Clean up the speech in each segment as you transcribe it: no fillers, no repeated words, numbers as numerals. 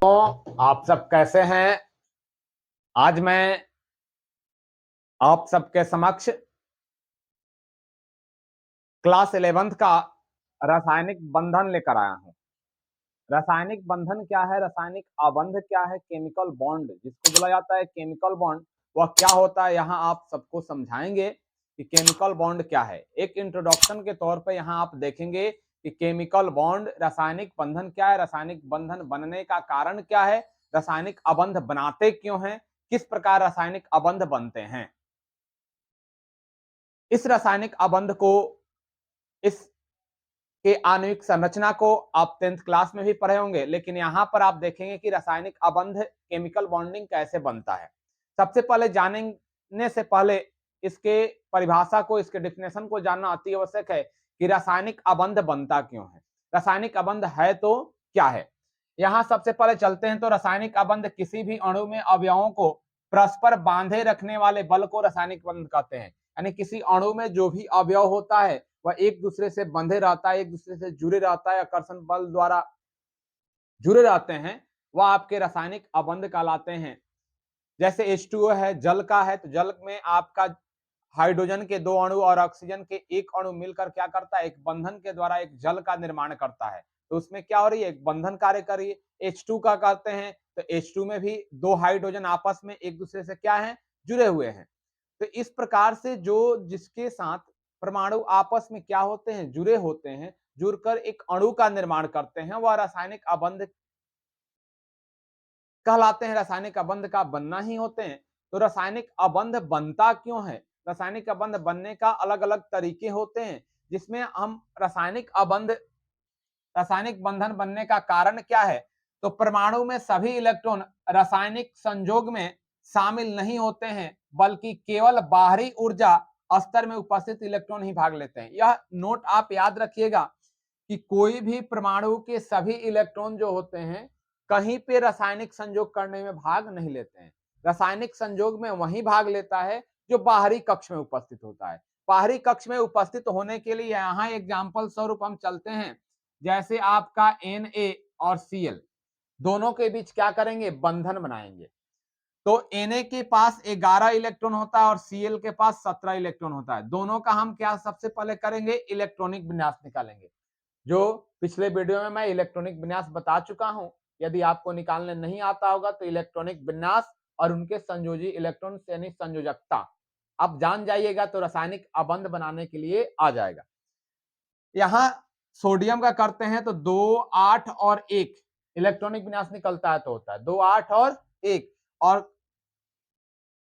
तो आप सब कैसे हैं? आज मैं आप सबके समक्ष क्लास 11th का रासायनिक बंधन लेकर आया हूं। रासायनिक बंधन क्या है, रासायनिक आबंध क्या है, केमिकल बॉन्ड जिसको बोला जाता है केमिकल बॉन्ड, वह क्या होता है, यहाँ आप सबको समझाएंगे कि केमिकल बॉन्ड क्या है। एक इंट्रोडक्शन के तौर पर यहाँ आप देखेंगे कि केमिकल बॉन्ड रासायनिक बंधन क्या है, रासायनिक बंधन बनने का कारण क्या है, रासायनिक अबंध बनाते क्यों हैं, किस प्रकार रासायनिक अबंध बनते हैं। इस रासायनिक अबंध को, इस के आणविक संरचना को आप 10th क्लास में भी पढ़े होंगे, लेकिन यहां पर आप देखेंगे कि रासायनिक अबंध केमिकल बॉन्डिंग कैसे बनता है। सबसे पहले जानने से पहले इसके परिभाषा को, इसके डिफिनेशन को जानना अति आवश्यक है कि रासायनिक अबंध बनता क्यों है, रासायनिक अबंध है तो क्या है। यहां सबसे पहले चलते हैं तो रासायनिक अबंध किसी भी अणु में अवयवों को परस्पर बांधे रखने वाले बल को रासायनिक बंध कहते हैं। यानी किसी अणु में जो भी अवयव होता है वह एक दूसरे से बंधे रहता है, एक दूसरे से जुड़े रहता है, आकर्षण बल द्वारा जुड़े रहते हैं, वह आपके रासायनिक अबंध कहलाते हैं। जैसे H2O है, जल का है, तो जल में आपका हाइड्रोजन के दो अणु और ऑक्सीजन के एक अणु मिलकर क्या करता है, एक बंधन के द्वारा एक जल का निर्माण करता है। तो उसमें क्या हो रही है, एक बंधन कार्य कर रही है। H2 का कहते हैं तो H2 में भी दो हाइड्रोजन आपस में एक दूसरे से क्या है, जुड़े हुए हैं। तो इस प्रकार से जो जिसके साथ परमाणु आपस में क्या होते हैं, जुड़े होते हैं, जुड़कर एक अणु का निर्माण करते हैं, वह रासायनिक अबंध कहलाते हैं। रासायनिक अबंध का बनना ही होते हैं। तो रासायनिक अबंध बनता क्यों है, रासायनिक अबंध बनने का अलग अलग तरीके होते हैं, जिसमें हम रासायनिक बंधन बनने का कारण क्या है। तो परमाणु में सभी इलेक्ट्रॉन रासायनिक संयोग में शामिल नहीं होते हैं, बल्कि केवल बाहरी ऊर्जा स्तर में उपस्थित इलेक्ट्रॉन ही भाग लेते हैं। यह नोट आप याद रखिएगा कि कोई भी परमाणु के सभी इलेक्ट्रॉन जो होते हैं कहीं पे रासायनिक संयोग करने में भाग नहीं लेते हैं। रासायनिक संयोग में वही भाग लेता है जो बाहरी कक्ष में उपस्थित होता है। बाहरी कक्ष में उपस्थित होने के लिए यहाँ एग्जाम्पल स्वरूप हम चलते हैं। जैसे आपका Na और Cl दोनों के बीच क्या करेंगे, बंधन बनाएंगे। तो Na के पास 11 इलेक्ट्रॉन होता है और Cl के पास 17 इलेक्ट्रॉन होता है। दोनों का हम क्या सबसे पहले करेंगे, इलेक्ट्रॉनिक विन्यास निकालेंगे। जो पिछले वीडियो में मैं इलेक्ट्रॉनिक विन्यास बता चुका हूं। यदि आपको निकालने नहीं आता होगा तो इलेक्ट्रॉनिक विन्यास और उनके संयोजी इलेक्ट्रॉन यानी संयोजकता आप जान जाइएगा तो रासायनिक अबंध बनाने के लिए आ जाएगा। यहां सोडियम का करते हैं तो 2, 8 और 1 इलेक्ट्रॉनिक विन्यास निकलता है तो होता है 2, 8 और 1। और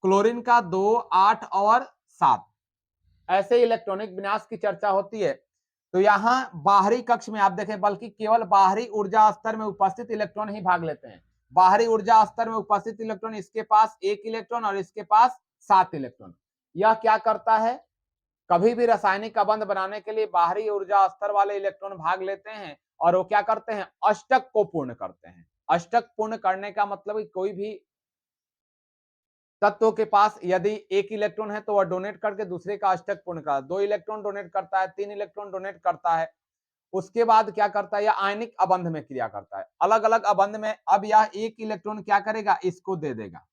क्लोरीन का 2, 8 और 7। ऐसे इलेक्ट्रॉनिक विन्यास की चर्चा होती है। तो यहां बाहरी कक्ष में आप देखें, बल्कि केवल बाहरी ऊर्जा स्तर में उपस्थित इलेक्ट्रॉन ही भाग लेते हैं। बाहरी ऊर्जा स्तर में उपस्थित इलेक्ट्रॉन, इसके पास 1 इलेक्ट्रॉन और इसके पास 7 इलेक्ट्रॉन। यह क्या करता है, कभी भी रासायनिक अबंध बनाने के लिए बाहरी ऊर्जा स्तर वाले इलेक्ट्रॉन भाग लेते हैं और वो क्या करते हैं, अष्टक को पूर्ण करते हैं। अष्टक पूर्ण करने का मतलब कोई भी तत्व के पास यदि 1 इलेक्ट्रॉन है तो वह डोनेट करके दूसरे का अष्टक पूर्ण करता है, 2 इलेक्ट्रॉन डोनेट करता है, 3 इलेक्ट्रॉन डोनेट करता है। उसके बाद क्या करता है, यह आयनिक अबंध में क्रिया करता है। अलग अलग अबंध में अब यह 1 इलेक्ट्रॉन क्या करेगा, इसको दे देगा।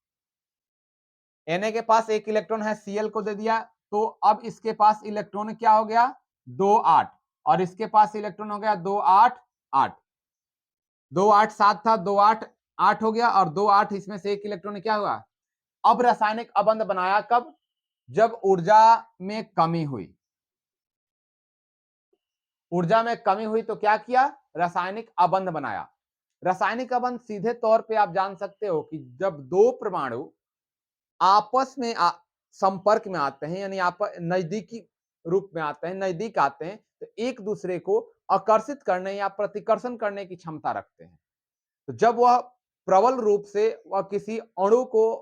Na के पास 1 इलेक्ट्रॉन है, Cl को दे दिया, तो अब इसके पास इलेक्ट्रॉन क्या हो गया, 2, 8 और इसके पास इलेक्ट्रॉन हो गया 2, 8, 8। 2, 8, 7 था, 2, 8, 8 हो गया और 2, 8 इसमें से 1 इलेक्ट्रॉन क्या हुआ। अब रासायनिक अबंध बनाया कब, जब ऊर्जा में कमी हुई। ऊर्जा में कमी हुई तो क्या किया, रासायनिक अबंध बनाया। रासायनिक अबंध सीधे तौर पे आप जान सकते हो कि जब दो परमाणु आपस में संपर्क में आते हैं, यानी आप नजदीकी रूप में आते हैं, नजदीक आते हैं, तो एक दूसरे को आकर्षित करने या प्रतिकर्षण करने की क्षमता रखते हैं। तो जब वह प्रबल रूप से वह किसी अणु को,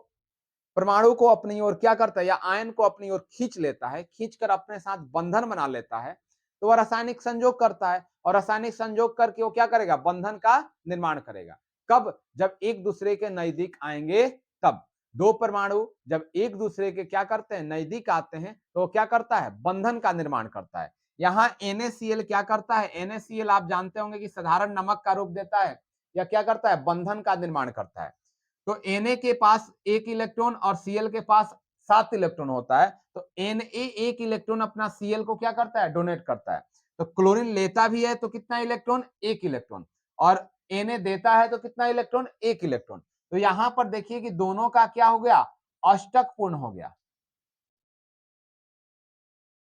परमाणु को अपनी ओर क्या करता है, या आयन को अपनी ओर खींच लेता है, खींचकर अपने साथ बंधन बना लेता है, तो वह रासायनिक संयोग करता है और रासायनिक संयोग करके वो क्या करेगा, बंधन का निर्माण करेगा। कब, जब एक दूसरे के नजदीक आएंगे तब। दो परमाणु जब एक दूसरे के क्या करते हैं, नजदीक आते हैं, तो वो क्या करता है, बंधन का निर्माण करता है। यहाँ NaCl क्या करता है, NaCl आप जानते होंगे कि साधारण नमक का रूप देता है। या क्या करता है, बंधन का निर्माण करता है। तो Na के पास 1 इलेक्ट्रॉन और Cl के पास 7 इलेक्ट्रॉन होता है, तो Na 1 इलेक्ट्रॉन अपना Cl को क्या करता है, डोनेट करता है। तो क्लोरीन लेता भी है तो कितना इलेक्ट्रॉन, 1 इलेक्ट्रॉन, और Na देता है तो कितना इलेक्ट्रॉन, 1 इलेक्ट्रॉन। तो यहां पर देखिए कि दोनों का क्या हो गया, अष्टक पूर्ण हो गया।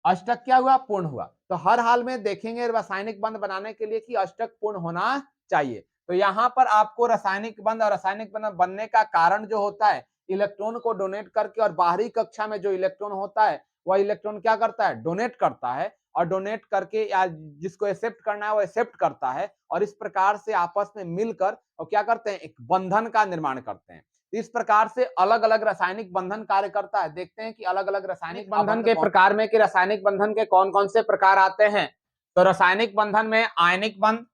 अष्टक क्या हुआ, पूर्ण हुआ। तो हर हाल में देखेंगे रासायनिक बंध बनाने के लिए कि अष्टक पूर्ण होना चाहिए। तो यहां पर आपको रासायनिक बंध और रासायनिक बंध बनने का कारण जो होता है, इलेक्ट्रॉन को डोनेट करके, और बाहरी कक्षा में जो इलेक्ट्रॉन होता है वह इलेक्ट्रॉन क्या करता है, डोनेट करता है, और डोनेट करके या जिसको एक्सेप्ट करना है वो एक्सेप्ट करता है, और इस प्रकार से आपस में मिलकर और क्या करते हैं, एक बंधन का निर्माण करते हैं। इस प्रकार से अलग अलग रासायनिक बंधन कार्य करता है। देखते हैं कि अलग अलग रासायनिक बंधन के प्रकार में कि रासायनिक बंधन के कौन कौन से प्रकार आते हैं। तो रासायनिक बंधन में आयनिक बंध,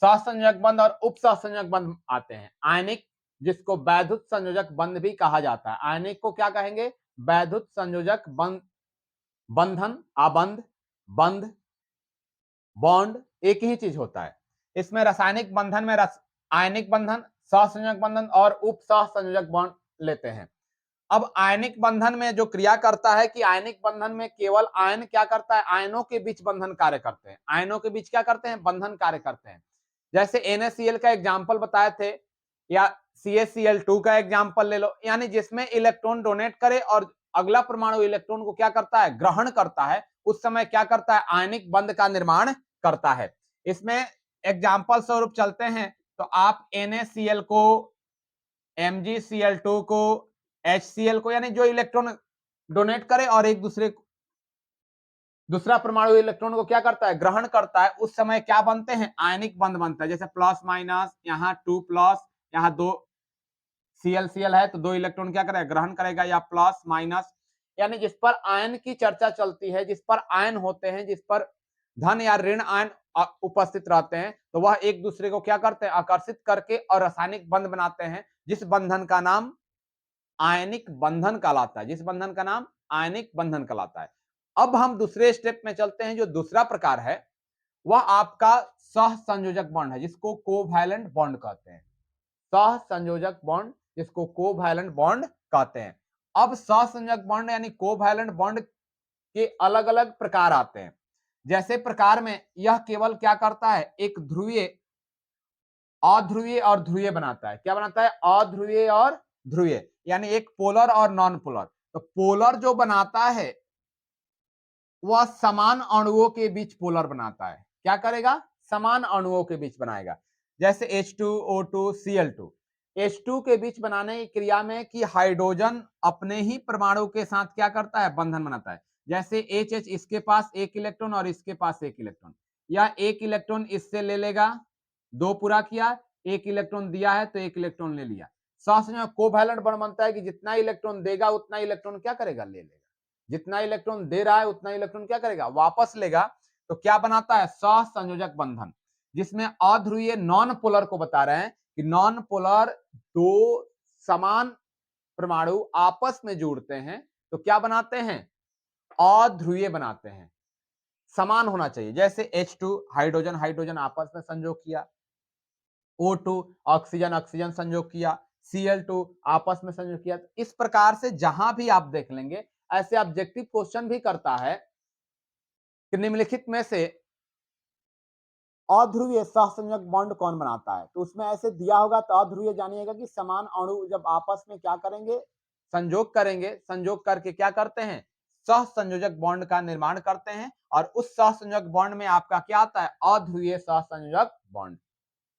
सहसंयोजक बंध और उप सहसंयोजक बंध आते हैं। आयनिक, जिसको वैद्युत संयोजक बंध भी कहा जाता है, आयनिक को क्या कहेंगे, वैद्युत संयोजक बंध। बंधन, आबंध, बंध, बॉन्ड एक ही चीज होता है। इसमें रासायनिक बंधन में आयनिक बंधन, सहसंयोजक बंधन और उप सहसंयोजक बॉन्ड लेते हैं। अब आयनिक बंधन में जो क्रिया करता है कि आयनिक बंधन में केवल आयन क्या करता है, आयनों के बीच बंधन कार्य करते हैं। आयनों के बीच क्या करते हैं, बंधन कार्य करते हैं। जैसे NaCl का एग्जांपल बताए थे, या CaCl2 का एग्जांपल ले लो, यानी जिसमें इलेक्ट्रॉन डोनेट करे और अगला परमाणु इलेक्ट्रॉन को क्या करता है, ग्रहण करता है, उस समय क्या करता है, आयनिक बंध का निर्माण करता है। इसमें एग्जांपल स्वरूप चलते हैं तो आप NaCl को, MgCl2 को, HCl को, यानी जो इलेक्ट्रॉन डोनेट करे और एक दूसरा परमाणु इलेक्ट्रॉन को क्या करता है, ग्रहण करता है, उस समय क्या बनते हैं, आयनिक बंध बनता है। जैसे प्लस माइनस, यहाँ 2 प्लस, यहाँ 2 Cl है तो 2 इलेक्ट्रॉन क्या करेगा, ग्रहण करेगा, या प्लस माइनस, यानी जिस पर आयन की चर्चा चलती है, जिस पर आयन होते हैं, जिस पर धन या ऋण आयन उपस्थित रहते हैं, तो वह एक दूसरे को क्या करते हैं, आकर्षित करके और रासायनिक बंध बनाते हैं, जिस बंधन का नाम आयनिक बंधन कहलाता है, जिस बंधन का नाम आयनिक बंधन कहलाता है। अब हम दूसरे स्टेप में चलते हैं। जो दूसरा प्रकार है वह आपका सहसंयोजक बॉन्ड है, जिसको कोवैलेंट बॉन्ड कहते हैं। सहसंयोजक बॉन्ड, जिसको कोवैलेंट बॉन्ड कहते हैं। अब सहसंयोजक बॉन्ड यानी कोवैलेंट बॉन्ड के अलग अलग प्रकार आते हैं। जैसे प्रकार में यह केवल क्या करता है, एक ध्रुवीय, अध्रुवीय और ध्रुवीय बनाता है। क्या बनाता है, अध्रुवीय और ध्रुवीय, यानी एक पोलर और नॉन पोलर। तो पोलर जो बनाता है वह समान अणुओं के बीच पोलर बनाता है। क्या करेगा, समान अणुओं के बीच बनाएगा। जैसे H2O2 Cl2, H2 के बीच बनाने की क्रिया में कि हाइड्रोजन अपने ही परमाणु के साथ क्या करता है, बंधन बनाता है। जैसे HH, इसके पास 1 इलेक्ट्रॉन और इसके पास 1 इलेक्ट्रॉन, या 1 इलेक्ट्रॉन इससे ले लेगा, 2 पूरा किया, 1 इलेक्ट्रॉन दिया है तो 1 इलेक्ट्रॉन ले लिया। सहसंयोजक कोवैलेंट बॉन्ड बनता है कि जितना इलेक्ट्रॉन देगा उतना इलेक्ट्रॉन क्या करेगा, ले लेगा। जितना इलेक्ट्रॉन दे रहा है उतना इलेक्ट्रॉन क्या करेगा, वापस लेगा। तो क्या बनाता है, सहसंयोजक बंधन, जिसमें अध्रुवीय नॉन पोलर को बता रहे हैं कि नॉन पोलर दो समान परमाणु आपस में जुड़ते हैं तो क्या बनाते हैं, अध्रुवीय बनाते हैं, समान होना चाहिए। जैसे H2 हाइड्रोजन हाइड्रोजन आपस में संयोग किया, O2 ऑक्सीजन ऑक्सीजन संयोग किया, Cl2 आपस में संयोग किया। इस प्रकार से जहां भी आप देख लेंगे ऐसे ऑब्जेक्टिव क्वेश्चन भी करता है कि निम्नलिखित में से अध्रुवीय सहसंयोजक बॉन्ड कौन बनाता है। तो उसमें ऐसे दिया होगा तो अध्रुवीय जानिएगा कि समान अणु जब आपस में क्या करेंगे, संयोग करेंगे, संयोग करके क्या करते हैं, सहसंयोजक बॉन्ड का निर्माण करते हैं। और उस सहसंयोजक बॉन्ड में आपका क्या आता है, अध्रुवीय सहसंयोजक बॉन्ड।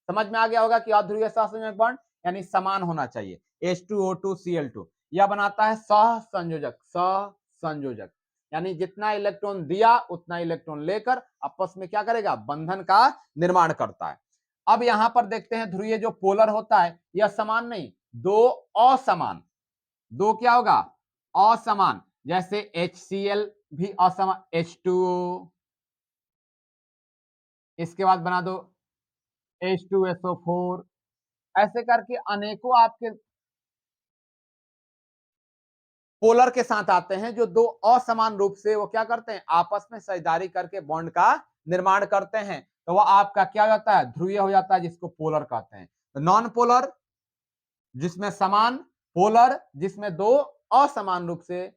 समझ में आ गया होगा कि अध्रुवीय सहसंयोजक बॉन्ड यानी समान होना चाहिए। H2O2 Cl2 यह बनाता है सहसंयोजक, सहसंयोजक यानी जितना इलेक्ट्रॉन दिया उतना इलेक्ट्रॉन लेकर आपस में क्या करेगा, बंधन का निर्माण करता है। अब यहां पर देखते हैं ध्रुवीय जो पोलर होता है यह समान नहीं, दो असमान, दो क्या होगा, असमान। जैसे HCl भी असमान, H2O, इसके बाद बना दो H2SO4, ऐसे करके अनेकों आपके पोलर के साथ आते हैं जो दो असमान रूप से वो क्या करते हैं, आपस में साझेदारी करके बॉन्ड का निर्माण करते हैं। तो वह आपका क्या हो जाता है, ध्रुवीय हो जाता है, जिसको पोलर कहते हैं। नॉन पोलर जिसमें समान, पोलर जिसमें दो असमान रूप से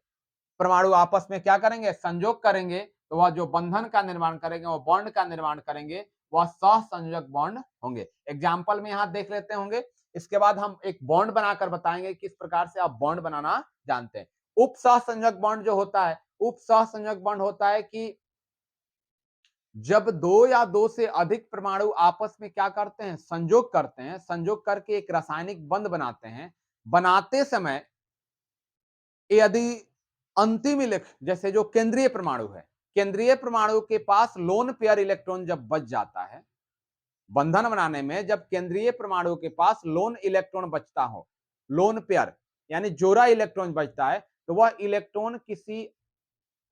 परमाणु आपस में क्या करेंगे, संयोग करेंगे, तो वह जो बंधन का निर्माण करेंगे, वह बॉन्ड का निर्माण करेंगे, वह सहसंयोजक बॉन्ड होंगे। एग्जाम्पल में यहां देख लेते होंगे। इसके बाद हम एक बॉन्ड बनाकर बताएंगे किस प्रकार से आप बॉन्ड बनाना जानते हैं। उप सहसंयोजक बॉन्ड जो होता है, उप सहसंयोजक बॉन्ड होता है कि जब दो या दो से अधिक परमाणु आपस में क्या करते हैं, संयोग करते हैं, संयोग करके एक रासायनिक बंध बनाते हैं। बनाते समय यदि अंतिम इलेक्ट्रॉन, जैसे जो केंद्रीय परमाणु है, केंद्रीय परमाणु के पास लोन पेयर इलेक्ट्रॉन जब बच जाता है बंधन बनाने में, जब केंद्रीय परमाणु के पास लोन इलेक्ट्रॉन बचता हो, लोन पेयर यानी जोड़ा इलेक्ट्रॉन बचता है, तो वह इलेक्ट्रॉन किसी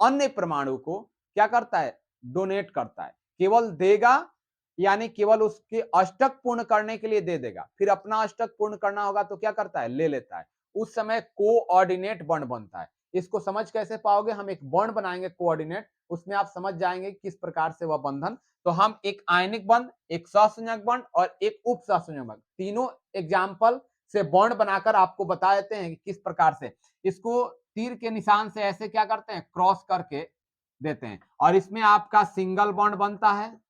अन्य परमाणु को क्या करता है, डोनेट करता है। केवल देगा यानी केवल उसके अष्टक पूर्ण करने के लिए दे देगा, फिर अपना अष्टक पूर्ण करना होगा तो क्या करता है, ले लेता है। उस समय कोऑर्डिनेट बॉन्ड बनता है। इसको समझ कैसे पाओगे, हम एक बॉन्ड बनाएंगे कोऑर्डिनेट, उसमें आप समझ जाएंगे किस प्रकार से वह बंधन। तो हम एक आयनिक बंध, एक सहसंयोजक बंध और एक उप सहसंयोजक बंध, तीनों एग्जाम्पल से बॉन्ड बनाकर आपको बता देते हैं कि किस प्रकार से इसको तीर के निशान से ऐसे क्या करते हैं, क्रॉस करके देते हैं। और इसमें आपका सिंगल बॉन्ड बनता है,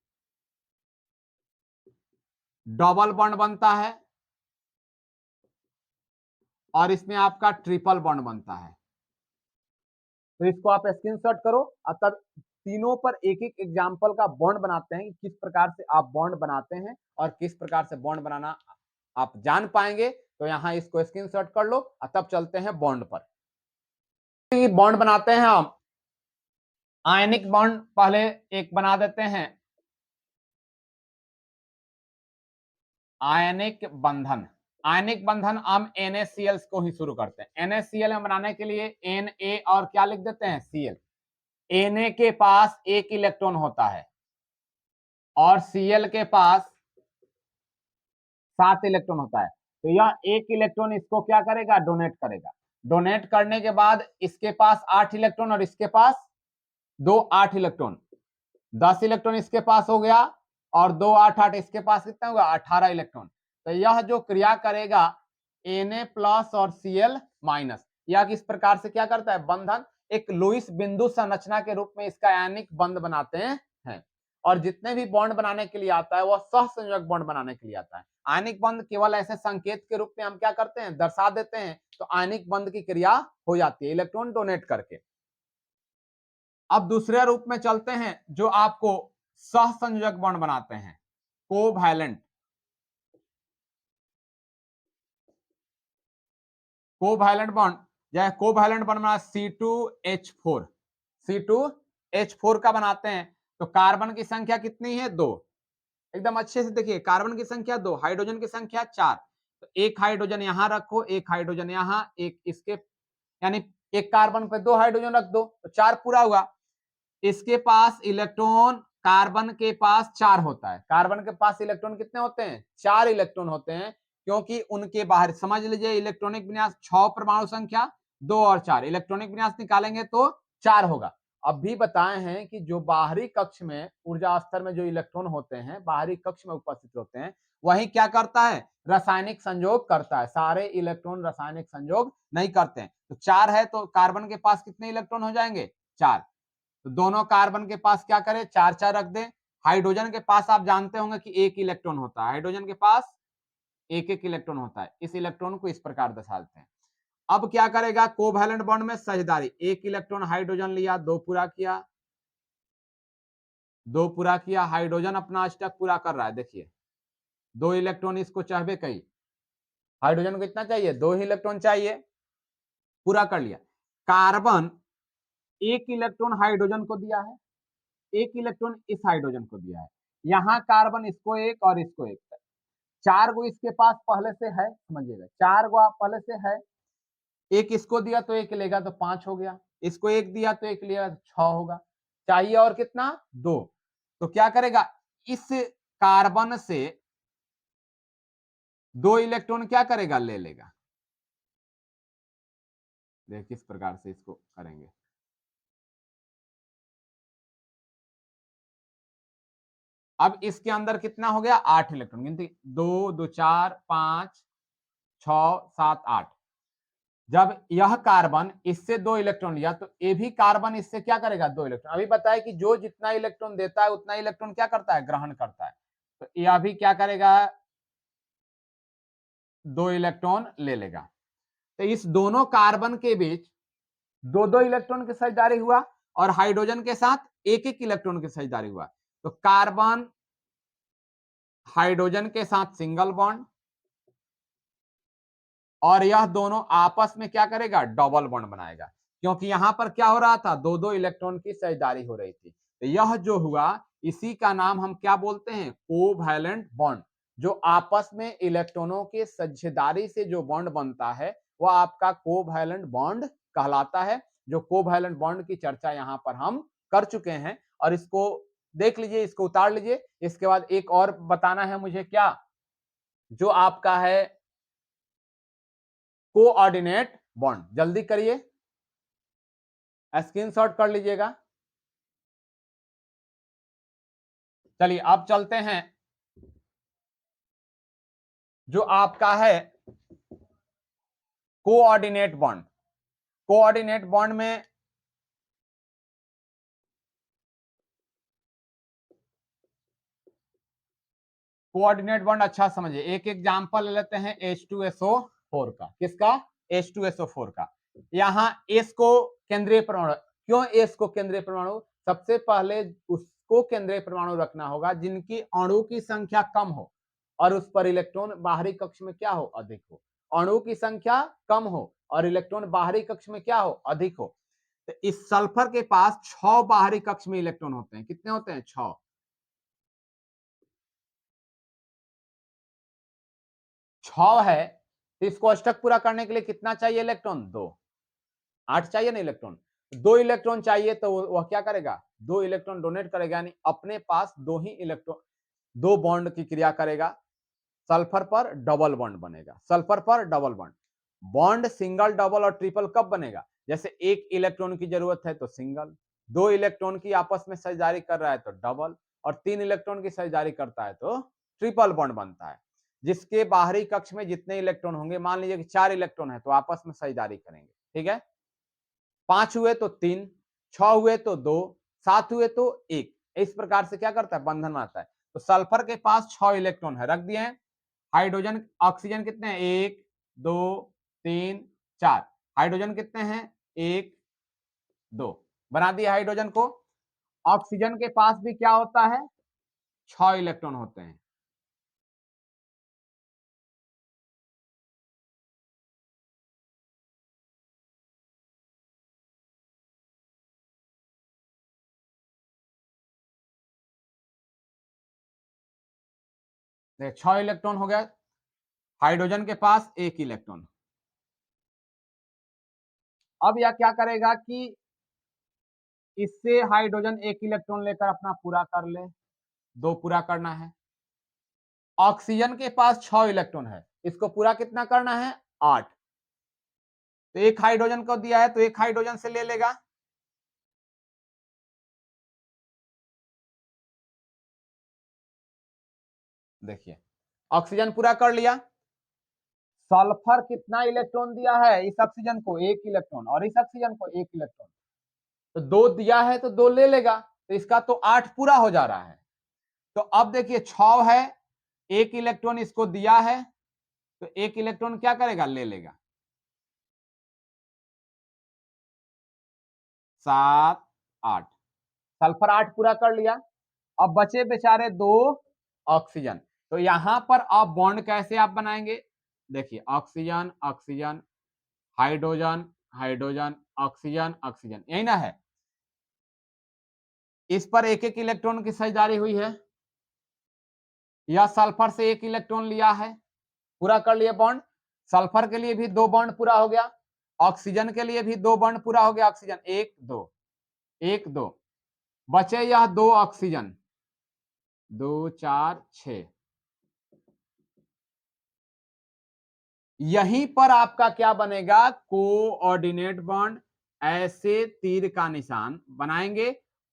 डबल बॉन्ड बनता है और इसमें आपका ट्रिपल बॉन्ड बनता है। तो इसको आप स्क्रीनशॉट करो और तब तीनों पर एक एक एग्जाम्पल का बॉन्ड बनाते हैं कि किस प्रकार से आप बॉन्ड बनाते हैं और किस प्रकार से बॉन्ड बनाना आप जान पाएंगे। तो यहां इसको स्क्रीनशॉट कर लो और तब चलते हैं बॉन्ड पर। बॉन्ड बनाते हैं हम, आयनिक बॉन्ड पहले एक बना देते हैं, आयनिक बंधन। आयनिक बंधन हम NaCl को ही शुरू करते हैं। NaCl में बनाने के लिए Na और क्या लिख देते हैं, Cl। Na के पास एक इलेक्ट्रॉन होता है और Cl के पास 7 इलेक्ट्रॉन होता है। तो यह एक इलेक्ट्रॉन इसको क्या करेगा, डोनेट करेगा। डोनेट करने के बाद इसके पास 8 इलेक्ट्रॉन और इसके पास 8 इलेक्ट्रॉन, 10 इलेक्ट्रॉन इसके पास हो गया और 2 8 8 इसके पास कितना होगा, 18 इलेक्ट्रॉन। तो यह जो क्रिया करेगा Na प्लस और Cl माइनस, यह किस प्रकार से क्या करता है, बंधन एक लुईस बिंदु संरचना के रूप में इसका आयनिक बंध बनाते हैं। और जितने भी बॉन्ड बनाने के लिए आता है वह सहसंयोजक बॉन्ड बनाने के लिए आता है। आयनिक बंध केवल ऐसे संकेत के रूप में हम क्या करते हैं, दर्शा देते हैं, तो आयनिक बंध की क्रिया हो जाती है इलेक्ट्रॉन डोनेट करके। अब दूसरे रूप में चलते हैं जो आपको सहसंयोजक बॉन्ड बनाते हैं, कोवैलेंट। कोवैलेंट बॉन्ड, जैसे कोवैलेंट बॉन्ड बना C2H4, C2H4 का बनाते हैं। तो कार्बन की संख्या कितनी है, 2। एकदम अच्छे से देखिए, कार्बन की संख्या 2, हाइड्रोजन की संख्या 4। तो एक हाइड्रोजन यहां रखो, एक हाइड्रोजन यहां, एक इसके, यानी एक कार्बन पे 2 हाइड्रोजन रख दो तो 4 पूरा हुआ। इसके पास इलेक्ट्रॉन, कार्बन के पास 4 होता है। कार्बन के पास इलेक्ट्रॉन कितने होते हैं, 4 इलेक्ट्रॉन होते हैं, क्योंकि उनके बाहर समझ लीजिए इलेक्ट्रॉनिक विन्यास 6 परमाणु संख्या 2 और 4, इलेक्ट्रॉनिक विन्यास निकालेंगे तो 4 होगा। अब भी बताए हैं कि जो बाहरी कक्ष में ऊर्जा स्तर में जो इलेक्ट्रॉन होते हैं, बाहरी कक्ष में उपस्थित होते हैं, वही क्या करता है, रासायनिक संयोग करता है। सारे इलेक्ट्रॉन रासायनिक संयोग नहीं करते हैं। तो 4 है तो कार्बन के पास कितने इलेक्ट्रॉन हो जाएंगे, 4। तो दोनों कार्बन के पास क्या करें, 4 4 रख दें। हाइड्रोजन के पास आप जानते होंगे कि एक इलेक्ट्रॉन होता है, हाइड्रोजन के पास एक एक इलेक्ट्रॉन होता है। इस इलेक्ट्रॉन को इस प्रकार दर्शाते हैं। अब क्या करेगा, कोवैलेंट बॉन्ड में साझेदारी, एक इलेक्ट्रॉन हाइड्रोजन लिया, 2 पूरा किया, 2 पूरा किया। हाइड्रोजन अपना अष्टक पूरा कर रहा है, देखिए 2 इलेक्ट्रॉन इसको चाहबे कई, हाइड्रोजन को कितना चाहिए, 2 ही इलेक्ट्रॉन चाहिए, पूरा कर लिया। कार्बन एक इलेक्ट्रॉन हाइड्रोजन को दिया है, एक इलेक्ट्रॉन इस हाइड्रोजन को दिया है। यहां कार्बन इसको एक और इसको एक, 4 गो इसके पास पहले से है, समझिएगा 4 गो आप पहले से है। एक इसको दिया तो एक लेगा तो 5 हो गया, इसको एक दिया तो एक लिया तो 6 होगा। चाहिए और कितना, 2। तो क्या करेगा, इस कार्बन से 2 इलेक्ट्रॉन क्या करेगा, ले लेगा। देख किस प्रकार से इसको करेंगे। अब इसके अंदर कितना हो गया 8 इलेक्ट्रॉन, गिनती 2 2 4 5 6 7 8। जब यह कार्बन इससे 2 इलेक्ट्रॉन लिया तो ये भी कार्बन इससे क्या करेगा 2 इलेक्ट्रॉन। अभी बताया कि जो जितना इलेक्ट्रॉन देता है उतना इलेक्ट्रॉन क्या करता है ग्रहण करता है, तो यह भी क्या करेगा 2 इलेक्ट्रॉन ले लेगा। तो इस दोनों कार्बन के बीच 2-2 इलेक्ट्रॉन की साझेदारी हुआ और हाइड्रोजन के साथ 1-1 इलेक्ट्रॉन की साझेदारी हुआ। तो कार्बन हाइड्रोजन के साथ सिंगल बॉन्ड और यह दोनों आपस में क्या करेगा डबल बॉन्ड बनाएगा, क्योंकि यहां पर क्या हो रहा था 2-2 इलेक्ट्रॉन की साझेदारी हो रही थी। तो यह जो हुआ इसी का नाम हम क्या बोलते हैं कोवैलेंट बॉन्ड। जो आपस में इलेक्ट्रॉनों के साझेदारी से जो बॉन्ड बनता है वह आपका कोवैलेंट बॉन्ड कहलाता है। जो कोवैलेंट बॉन्ड की चर्चा यहां पर हम कर चुके हैं और इसको देख लीजिए, इसको उतार लीजिए। इसके बाद एक और बताना है मुझे, क्या जो आपका है कोऑर्डिनेट बॉन्ड। जल्दी करिए, स्क्रीनशॉट कर लीजिएगा। चलिए अब चलते हैं जो आपका है कोऑर्डिनेट बॉन्ड। कोऑर्डिनेट बॉन्ड में कोऑर्डिनेट बॉन्ड अच्छा समझिए। एक एग्जांपल ले लेते हैं H2SO4 का। किसका H2SO4 का। यहां S को केंद्रीय परमाणु, क्यों S को केंद्रीय परमाणु, सबसे पहले उसको केंद्रीय परमाणु रखना होगा जिनकी अणु की संख्या कम हो और उस पर इलेक्ट्रॉन बाहरी कक्ष में क्या हो अधिक हो। अणु की संख्या कम हो और इलेक्ट्रॉन बाहरी कक्ष में क्या हो अधिक हो। तो इस सल्फर के पास 6 बाहरी कक्ष में इलेक्ट्रॉन होते हैं। कितने होते हैं 6। 6 है तो इसको अष्टक पूरा करने के लिए कितना चाहिए इलेक्ट्रॉन 2। 8 चाहिए ना इलेक्ट्रॉन, 2 इलेक्ट्रॉन चाहिए तो वह क्या करेगा 2 इलेक्ट्रॉन डोनेट करेगा, यानी अपने पास 2 ही इलेक्ट्रॉन 2 बॉन्ड की क्रिया करेगा। सल्फर पर डबल बॉन्ड बनेगा, सल्फर पर double bond. Bond single double और ट्रिपल कब बनेगा, जैसे 1 इलेक्ट्रॉन की जरूरत है तो सिंगल, 2 इलेक्ट्रॉन की आपस में साझेदारी कर रहा है तो डबल, और 3 इलेक्ट्रॉन की साझेदारी करता है तो ट्रिपल बॉन्ड बनता है। जिसके बाहरी कक्ष में जितने इलेक्ट्रॉन होंगे, मान लीजिए कि 4 इलेक्ट्रॉन है तो आपस में साझेदारी करेंगे, ठीक है। 5 हुए तो 3, 6 हुए तो 2, 7 हुए तो 1। इस प्रकार से क्या करता है बंधन बनाता है। तो सल्फर के पास 6 इलेक्ट्रॉन है, रख दिए हैं। हाइड्रोजन ऑक्सीजन कितने हैं 1 2 3 4। हाइड्रोजन कितने हैं 1 2, बना दिया हाइड्रोजन को। ऑक्सीजन के पास भी क्या होता है 6 इलेक्ट्रॉन होते हैं। देखिए 6 इलेक्ट्रॉन हो गया, हाइड्रोजन के पास 1 इलेक्ट्रॉन। अब यह क्या करेगा कि इससे हाइड्रोजन 1 इलेक्ट्रॉन लेकर अपना पूरा कर ले, 2 पूरा करना है। ऑक्सीजन के पास 6 इलेक्ट्रॉन है, इसको पूरा कितना करना है 8। तो एक हाइड्रोजन को दिया है तो एक हाइड्रोजन से ले लेगा। देखिए ऑक्सीजन पूरा कर लिया। सल्फर कितना इलेक्ट्रॉन दिया है इस ऑक्सीजन को 1 इलेक्ट्रॉन और इस ऑक्सीजन को 1 इलेक्ट्रॉन। तो 2 दिया है तो 2 ले लेगा, तो इसका तो 8 पूरा हो जा रहा है। तो अब देखिए 6 है, 1 इलेक्ट्रॉन इसको दिया है तो 1 इलेक्ट्रॉन क्या करेगा ले लेगा। 7 8, सल्फर 8 पूरा कर लिया। अब बचे बेचारे 2 ऑक्सीजन। तो यहां पर आप बॉन्ड कैसे आप बनाएंगे, देखिए oxygen oxygen hydrogen hydrogen oxygen oxygen, यही ना है। इस पर एक एक इलेक्ट्रॉन की साझेदारी हुई है। यह सल्फर से 1 इलेक्ट्रॉन लिया है, पूरा कर लिए बॉन्ड। सल्फर के लिए भी 2 बॉन्ड पूरा हो गया, ऑक्सीजन के लिए भी 2 बॉन्ड पूरा हो गया। ऑक्सीजन 1 2 1 2, बचे यह 2 ऑक्सीजन 2 4 6। यहीं पर आपका क्या बनेगा कोऑर्डिनेट बॉन्ड। ऐसे तीर का निशान बनाएंगे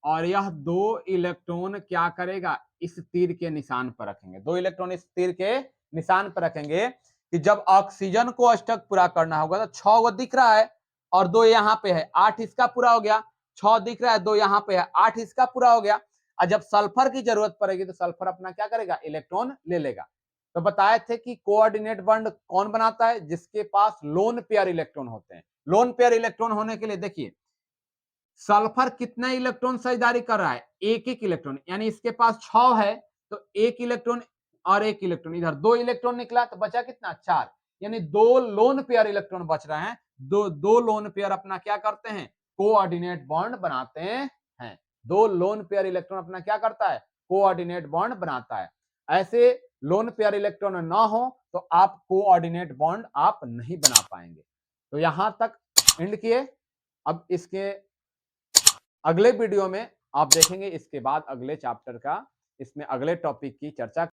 और यह 2 इलेक्ट्रॉन क्या करेगा, इस तीर के निशान पर रखेंगे। 2 इलेक्ट्रॉन इस तीर के निशान पर रखेंगे कि जब ऑक्सीजन को अष्टक पूरा करना होगा तो 6 गो दिख रहा है और 2 यहाँ पे है, 8 इसका पूरा हो गया, 6 दिख रहा है, 2 यहाँ पे है, 8 इसका पूरा हो गया। और जब सल्फर की जरूरत पड़ेगी तो सल्फर अपना क्या करेगा, इलेक्ट्रॉन ले लेगा। तो बताए थे कि कोऑर्डिनेट बॉन्ड कौन बनाता है, जिसके पास लोन पेयर इलेक्ट्रॉन होते हैं। लोन पेयर इलेक्ट्रॉन होने के लिए देखिए सल्फर कितना इलेक्ट्रॉन साझेदारी कर रहा है, एक एक इलेक्ट्रॉन, यानी इसके पास 6 है तो एक इलेक्ट्रॉन और एक इलेक्ट्रॉन, इधर 2 इलेक्ट्रॉन निकला तो बचा कितना, 4, यानी 2 लोन पेयर इलेक्ट्रॉन बच रहे हैं। दो लोन पेयर अपना क्या करते हैं, कोऑर्डिनेट बॉन्ड बनाते हैं। 2 लोन पेयर इलेक्ट्रॉन अपना क्या करता है, कोऑर्डिनेट बॉन्ड बनाता है। ऐसे लोन पेयर इलेक्ट्रॉन ना हो तो आप कोऑर्डिनेट बॉन्ड आप नहीं बना पाएंगे। तो यहां तक एंड किए। अब इसके अगले वीडियो में आप देखेंगे, इसके बाद अगले चैप्टर का, इसमें अगले टॉपिक की चर्चा